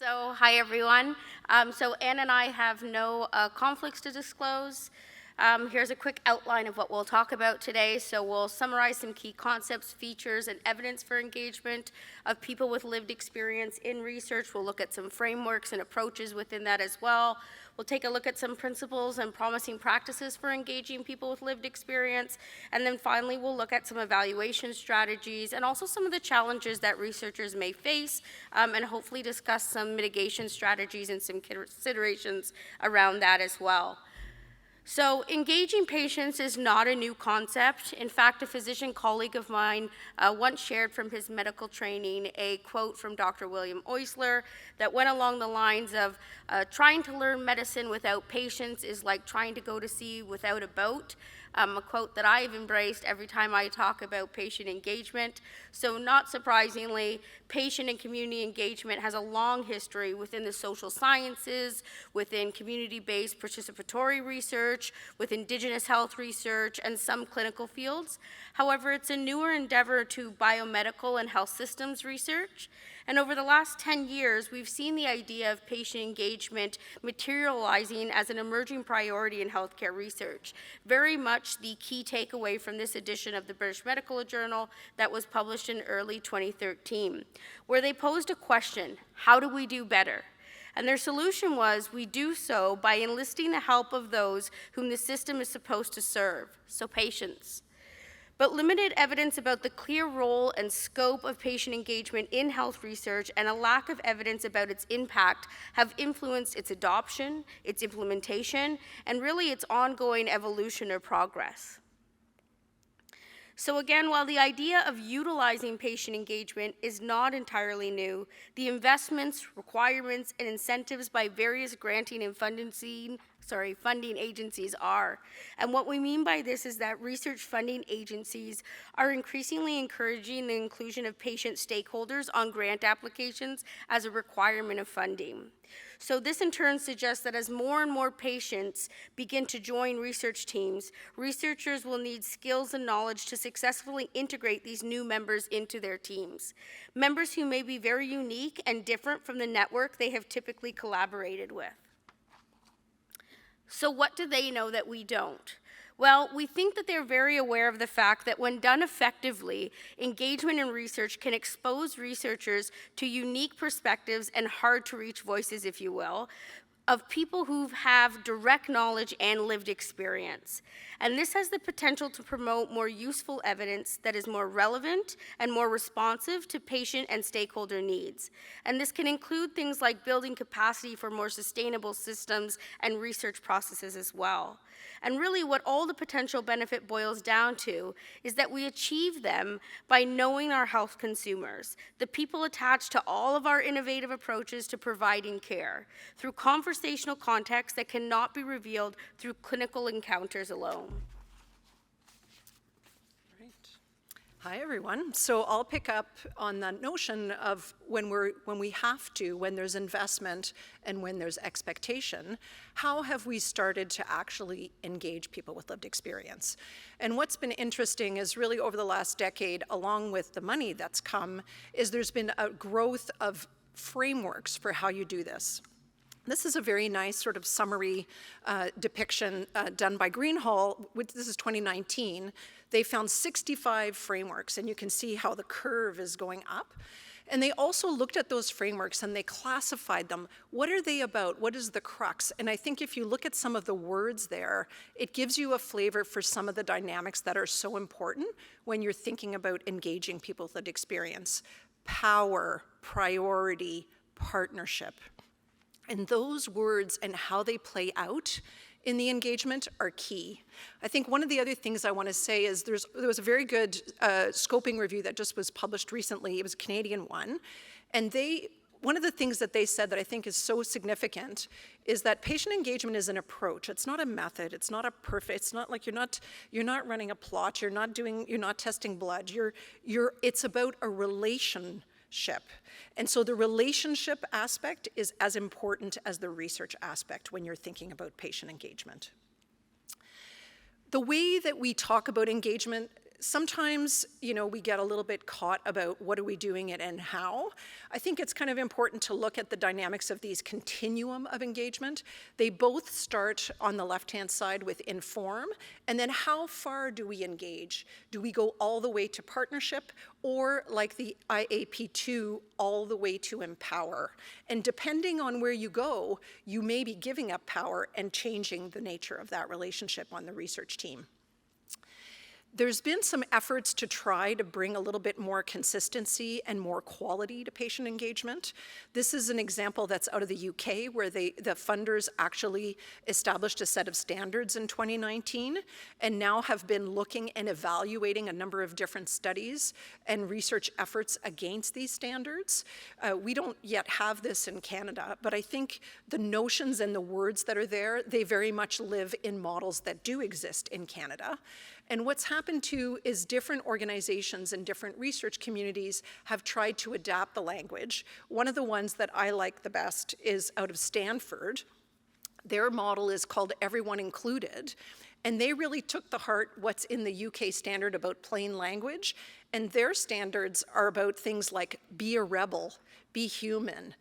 Hi everyone. Anne and I have no conflicts to disclose. Here's a quick outline of what we'll talk about today. So we'll summarize some key concepts, features, and evidence for engagement of people with lived experience in research. We'll look at some frameworks and approaches within that as well. We'll take a look at some principles and promising practices for engaging people with lived experience. And then finally, we'll look at some evaluation strategies and also some of the challenges that researchers may face, and hopefully discuss some mitigation strategies and some considerations around that as well. So engaging patients is not a new concept. In fact, a physician colleague of mine once shared from his medical training a quote from Dr. William Eisler that went along the lines of, trying to learn medicine without patients is like trying to go to sea without a boat. A quote that I've embraced every time I talk about patient engagement. So not surprisingly, patient and community engagement has a long history within the social sciences, within community-based participatory research, with indigenous health research, and some clinical fields. However, it's a newer endeavor to biomedical and health systems research. And over the last 10 years, we've seen the idea of patient engagement materializing as an emerging priority in healthcare research. Very much the key takeaway from this edition of the British Medical Journal that was published in early 2013, where they posed a question: how do we do better? And their solution was, we do so by enlisting the help of those whom the system is supposed to serve, so patients. But limited evidence about the clear role and scope of patient engagement in health research and a lack of evidence about its impact have influenced its adoption, its implementation, and really its ongoing evolution or progress. So again, while the idea of utilizing patient engagement is not entirely new, the investments, requirements, and incentives by various granting and funding agencies are. And what we mean by this is that research funding agencies are increasingly encouraging the inclusion of patient stakeholders on grant applications as a requirement of funding. So this in turn suggests that as more and more patients begin to join research teams, researchers will need skills and knowledge to successfully integrate these new members into their teams. Members who may be very unique and different from the network they have typically collaborated with. So what do they know that we don't? Well, we think that they're very aware of the fact that when done effectively, engagement in research can expose researchers to unique perspectives and hard-to-reach voices, if you will, of people who have direct knowledge and lived experience. And this has the potential to promote more useful evidence that is more relevant and more responsive to patient and stakeholder needs. And this can include things like building capacity for more sustainable systems and research processes as well. And really what all the potential benefit boils down to is that we achieve them by knowing our health consumers, the people attached to all of our innovative approaches to providing care, through conversational context that cannot be revealed through clinical encounters alone. Hi everyone. So I'll pick up on that notion of when there's investment and when there's expectation, how have we started to actually engage people with lived experience? And what's been interesting is really over the last decade, along with the money that's come, is there's been a growth of frameworks for how you do this. This is a very nice sort of summary depiction done by Greenhall. This is 2019. They found 65 frameworks, and you can see how the curve is going up. And they also looked at those frameworks and they classified them. What are they about? What is the crux? And I think if you look at some of the words there, it gives you a flavor for some of the dynamics that are so important when you're thinking about engaging people with lived experience. Power, priority, partnership. And those words and how they play out in the engagement are key. I think one of the other things I want to say is there was a very good scoping review that just was published recently. It was a Canadian one. And one of the things that they said that I think is so significant is that patient engagement is an approach. It's not a method. It's not a perfect. It's not like you're not running a plot. You're not testing blood. It's about a relationship. And so the relationship aspect is as important as the research aspect when you're thinking about patient engagement. The way that we talk about engagement sometimes, we get a little bit caught about what are we doing it and how. I think it's kind of important to look at the dynamics of these continuum of engagement. They both start on the left-hand side with inform, and then how far do we engage? Do we go all the way to partnership, or like the IAP2, all the way to empower? And depending on where you go, you may be giving up power and changing the nature of that relationship on the research team. There's been some efforts to try to bring a little bit more consistency and more quality to patient engagement. This is an example that's out of the UK, where the funders actually established a set of standards in 2019 and now have been looking and evaluating a number of different studies and research efforts against these standards. We don't yet have this in Canada, but I think the notions and the words that are there, they very much live in models that do exist in Canada. And what's happened too is different organizations and different research communities have tried to adapt the language. One of the ones that I like the best is out of Stanford. Their model is called Everyone Included, and they really took to heart what's in the UK standard about plain language, and their standards are about things like be a rebel, be human,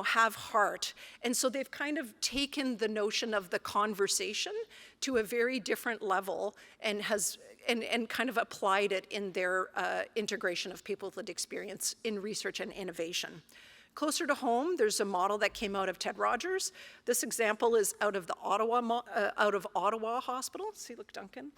have heart. And so they've kind of taken the notion of the conversation to a very different level and kind of applied it in their integration of people with lived experience in research and innovation. Closer to home, there's a model that came out of Ted Rogers. This example is out of the Ottawa Hospital. See, look, Duncan.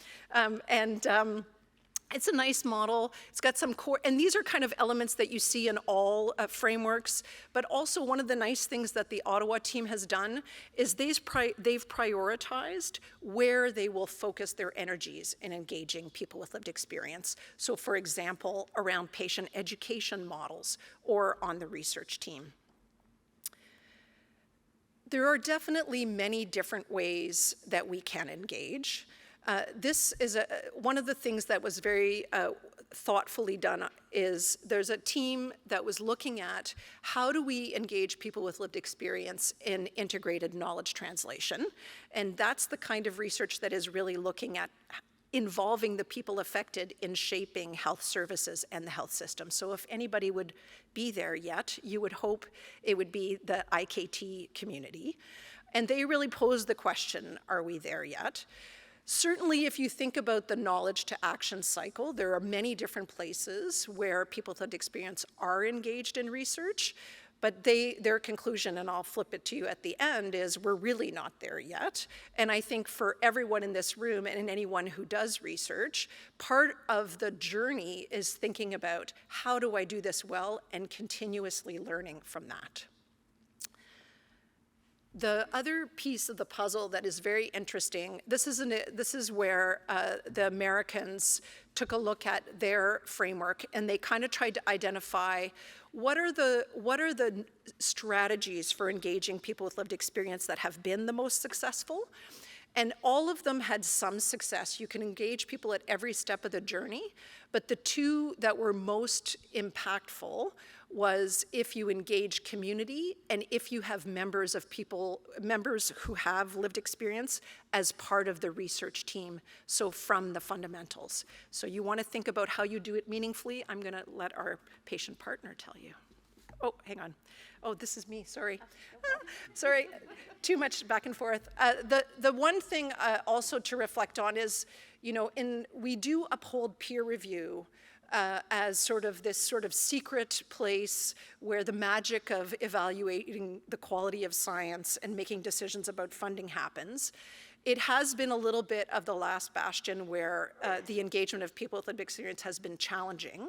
It's a nice model. It's got some core, and these are kind of elements that you see in all frameworks, but also one of the nice things that the Ottawa team has done is they've prioritized where they will focus their energies in engaging people with lived experience. So for example, around patient education models or on the research team. There are definitely many different ways that we can engage. This is one of the things that was very thoughtfully done is there's a team that was looking at how do we engage people with lived experience in integrated knowledge translation. And that's the kind of research that is really looking at involving the people affected in shaping health services and the health system. So if anybody would be there yet, you would hope it would be the IKT community. And they really posed the question, are we there yet? Certainly, if you think about the knowledge to action cycle, there are many different places where people with lived experience are engaged in research, but their conclusion, and I'll flip it to you at the end, is we're really not there yet. And I think for everyone in this room and anyone who does research, part of the journey is thinking about how do I do this well and continuously learning from that. The other piece of the puzzle that is very interesting, this is where the Americans took a look at their framework and they kind of tried to identify what are the strategies for engaging people with lived experience that have been the most successful. And all of them had some success. You can engage people at every step of the journey, but the two that were most impactful was if you engage community and if you have members who have lived experience as part of the research team, so from the fundamentals. So you want to think about how you do it meaningfully. I'm going to let our patient partner tell you. Oh, hang on. Oh, this is me, sorry. Sorry, too much back and forth. The one thing also to reflect on is, we do uphold peer review as this sort of secret place where the magic of evaluating the quality of science and making decisions about funding happens. It has been a little bit of the last bastion where the engagement of people with lived experience has been challenging.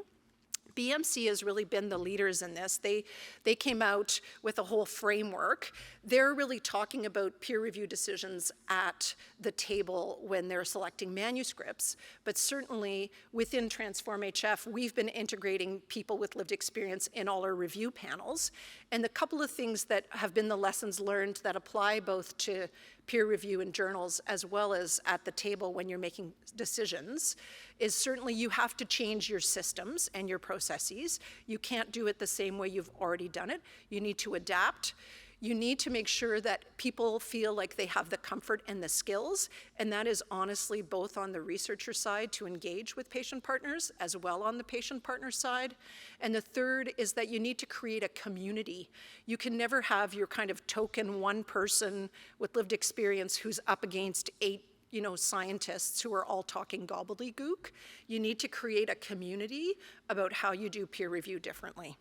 BMC has really been the leaders in this. They came out with a whole framework. They're really talking about peer review decisions at the table when they're selecting manuscripts, but certainly within Transform HF, we've been integrating people with lived experience in all our review panels. And the couple of things that have been the lessons learned that apply both to peer review in journals as well as at the table when you're making decisions is certainly you have to change your systems and your processes. You can't do it the same way you've already done it. You need to adapt. You need to make sure that people feel like they have the comfort and the skills, and that is honestly both on the researcher side to engage with patient partners as well on the patient partner side. And the third is that you need to create a community. You can never have your kind of token one person with lived experience who's up against 8 scientists who are all talking gobbledygook. You need to create a community about how you do peer review differently.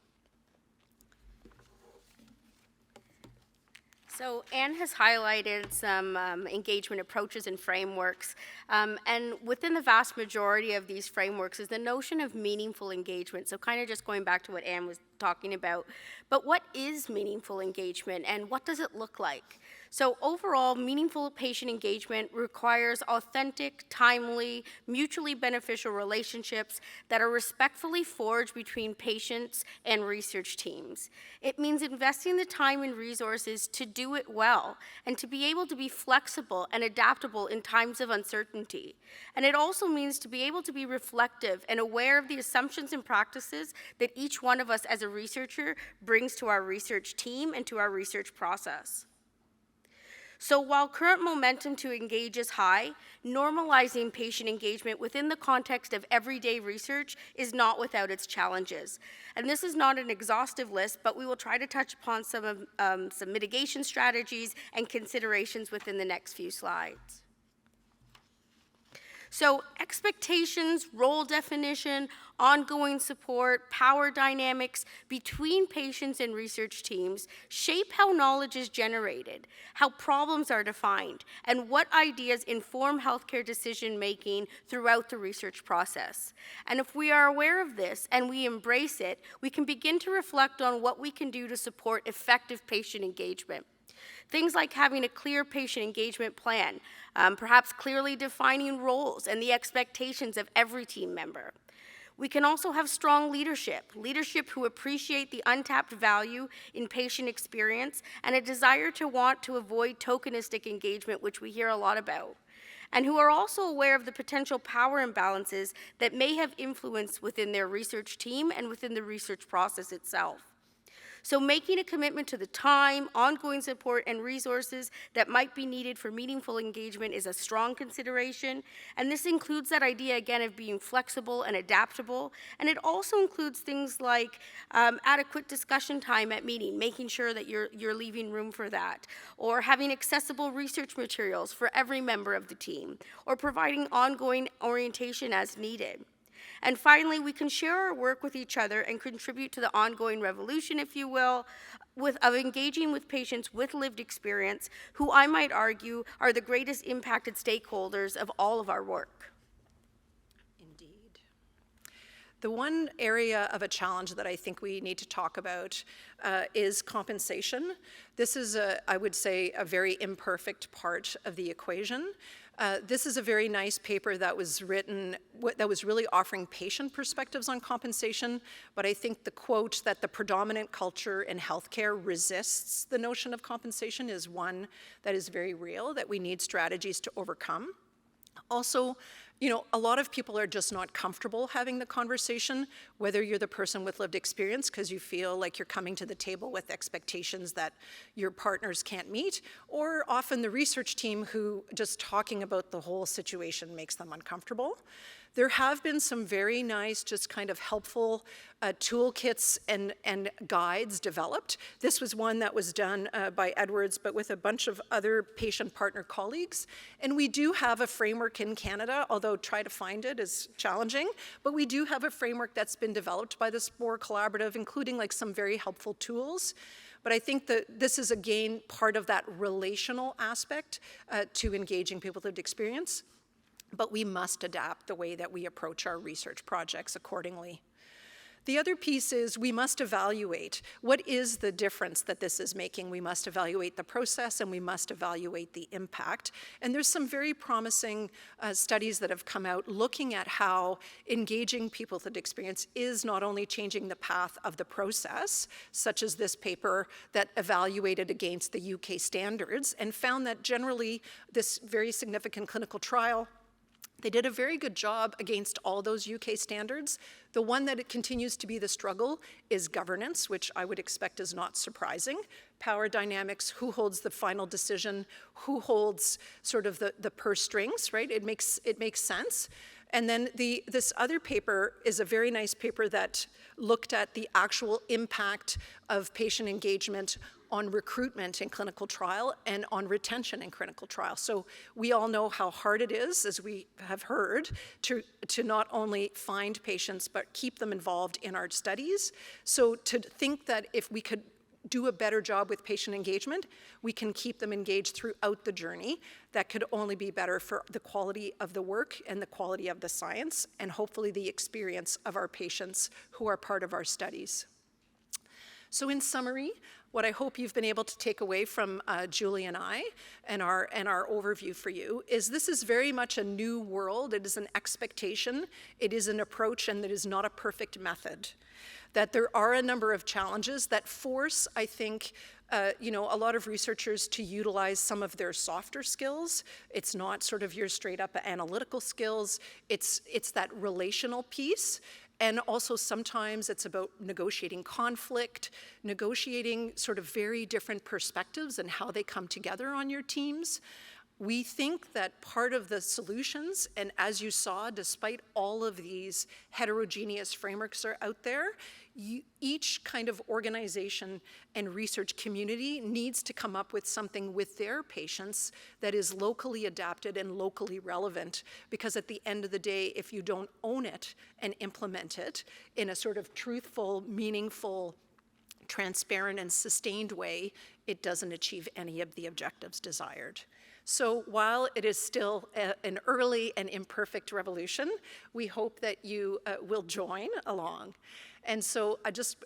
So Anne has highlighted some engagement approaches and frameworks, and within the vast majority of these frameworks is the notion of meaningful engagement. So kind of just going back to what Anne was talking about, but what is meaningful engagement and what does it look like? So overall, meaningful patient engagement requires authentic, timely, mutually beneficial relationships that are respectfully forged between patients and research teams. It means investing the time and resources to do it well and to be able to be flexible and adaptable in times of uncertainty. And it also means to be able to be reflective and aware of the assumptions and practices that each one of us as a researcher brings to our research team and to our research process. So while current momentum to engage is high, normalizing patient engagement within the context of everyday research is not without its challenges. And this is not an exhaustive list, but we will try to touch upon some mitigation strategies and considerations within the next few slides. So expectations, role definition, ongoing support, power dynamics between patients and research teams shape how knowledge is generated, how problems are defined, and what ideas inform healthcare decision-making throughout the research process. And if we are aware of this and we embrace it, we can begin to reflect on what we can do to support effective patient engagement. Things like having a clear patient engagement plan, perhaps clearly defining roles and the expectations of every team member. We can also have strong leadership who appreciate the untapped value in patient experience and a desire to want to avoid tokenistic engagement, which we hear a lot about, and who are also aware of the potential power imbalances that may have influence within their research team and within the research process itself. So making a commitment to the time, ongoing support, and resources that might be needed for meaningful engagement is a strong consideration. And this includes that idea, again, of being flexible and adaptable. And it also includes things like adequate discussion time at meeting, making sure that you're leaving room for that, or having accessible research materials for every member of the team, or providing ongoing orientation as needed. And finally, we can share our work with each other and contribute to the ongoing revolution, if you will, of engaging with patients with lived experience, who I might argue are the greatest impacted stakeholders of all of our work. Indeed. The one area of a challenge that I think we need to talk about is compensation. This is, I would say, a very imperfect part of the equation. This is a very nice paper that was written, that was really offering patient perspectives on compensation, but I think the quote that the predominant culture in healthcare resists the notion of compensation is one that is very real, that we need strategies to overcome. Also, a lot of people are just not comfortable having the conversation, whether you're the person with lived experience because you feel like you're coming to the table with expectations that your partners can't meet, or often the research team who just talking about the whole situation makes them uncomfortable. There have been some very nice, just kind of helpful toolkits and guides developed. This was one that was done by Edwards, but with a bunch of other patient partner colleagues. And we do have a framework in Canada, although try to find it is challenging, but we do have a framework that's been developed by the SPORE Collaborative, including like some very helpful tools. But I think that this is, again, part of that relational aspect to engaging people with lived experience. But we must adapt the way that we approach our research projects accordingly. The other piece is we must evaluate what is the difference that this is making. We must evaluate the process and we must evaluate the impact. And there's some very promising studies that have come out looking at how engaging people with experience is not only changing the path of the process, such as this paper that evaluated against the UK standards and found that generally this very significant clinical trial They did a very good job against all those UK standards. The one that it continues to be the struggle is governance, which I would expect is not surprising. Power dynamics, who holds the final decision, who holds sort of the purse strings, right? It makes sense. And then this other paper is a very nice paper that looked at the actual impact of patient engagement on recruitment in clinical trial and on retention in clinical trial. So we all know how hard it is, as we have heard, to not only find patients but keep them involved in our studies. So to think that if we could do a better job with patient engagement, we can keep them engaged throughout the journey. That could only be better for the quality of the work and the quality of the science, and hopefully the experience of our patients who are part of our studies. So in summary, what I hope you've been able to take away from Julie and I and our overview for you is this is very much a new world. It is an expectation, it is an approach, and it is not a perfect method. That there are a number of challenges that force, I think, a lot of researchers to utilize some of their softer skills. It's not sort of your straight up analytical skills. It's that relational piece. And also sometimes it's about negotiating conflict, negotiating sort of very different perspectives and how they come together on your teams. We think that part of the solutions, and as you saw, despite all of these heterogeneous frameworks are out there, each kind of organization and research community needs to come up with something with their patients that is locally adapted and locally relevant, because at the end of the day, if you don't own it and implement it in a sort of truthful, meaningful, transparent, and sustained way, it doesn't achieve any of the objectives desired. So while it is still an early and imperfect revolution, we hope that you will join along. And so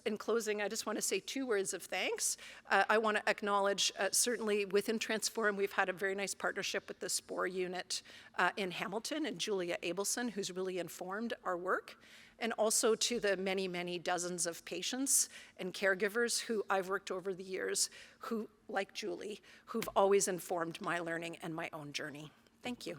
in closing, I just want to say 2 words of thanks. I want to acknowledge, certainly within Transform, we've had a very nice partnership with the SPORE unit in Hamilton and Julia Abelson, who's really informed our work. And also to the many, many dozens of patients and caregivers who I've worked over the years, who, like Julie, who've always informed my learning and my own journey. Thank you.